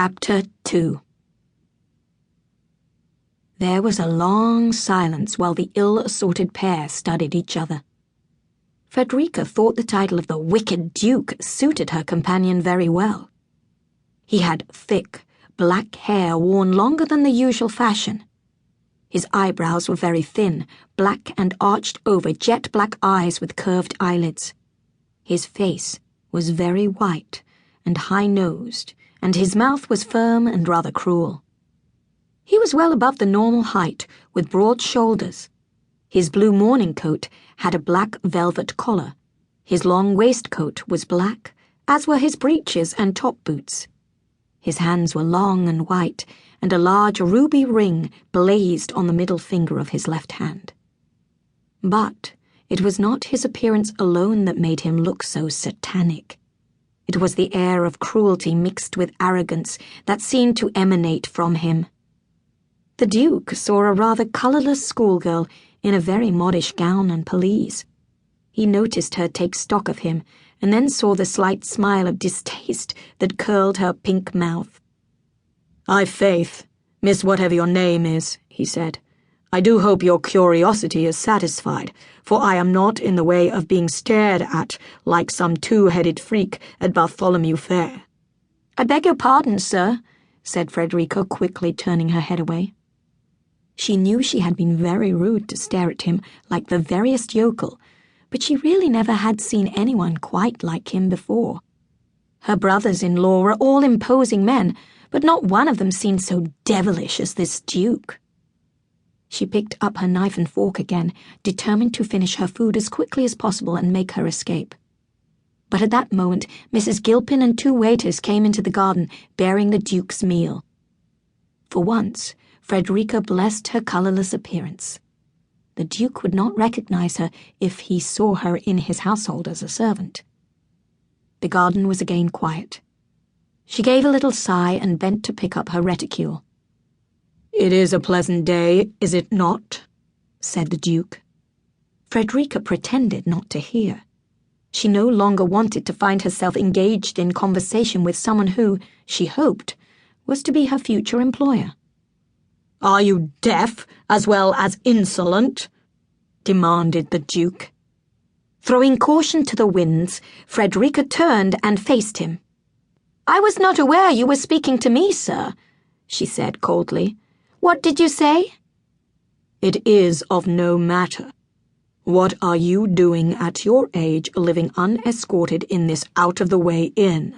Chapter 2. There was a long silence while the ill-assorted pair studied each other. Frederica thought the title of the Wicked Duke suited her companion very well. He had thick, black hair worn longer than the usual fashion. His eyebrows were very thin, black and arched over jet-black eyes with curved eyelids. His face was very white and high-nosed, and his mouth was firm and rather cruel. He was well above the normal height, with broad shoulders. His blue morning coat had a black velvet collar. His long waistcoat was black, as were his breeches and top boots. His hands were long and white, and a large ruby ring blazed on the middle finger of his left hand. But it was not his appearance alone that made him look so satanic. It was the air of cruelty mixed with arrogance that seemed to emanate from him. The Duke saw a rather colorless schoolgirl in a very modish gown and pelisse. He noticed her take stock of him, and then saw the slight smile of distaste that curled her pink mouth. "I' faith, miss whatever your name is," he said. "I do hope your curiosity is satisfied, for I am not in the way of being stared at like some two-headed freak at Bartholomew Fair." "I beg your pardon, sir," said Frederica, quickly turning her head away. She knew she had been very rude to stare at him like the veriest yokel, but she really never had seen anyone quite like him before. Her brothers-in-law were all imposing men, but not one of them seemed so devilish as this Duke. She picked up her knife and fork again, determined to finish her food as quickly as possible and make her escape. But at that moment, Mrs. Gilpin and two waiters came into the garden, bearing the Duke's meal. For once, Frederica blessed her colorless appearance. The Duke would not recognize her if he saw her in his household as a servant. The garden was again quiet. She gave a little sigh and bent to pick up her reticule. "It is a pleasant day, is it not?" said the Duke. Frederica pretended not to hear. She no longer wanted to find herself engaged in conversation with someone who, she hoped, was to be her future employer. "Are you deaf as well as insolent?" demanded the Duke. Throwing caution to the winds, Frederica turned and faced him. "I was not aware you were speaking to me, sir," she said coldly. "What did you say?" "It is of no matter. What are you doing at your age living unescorted in this out-of-the-way inn?"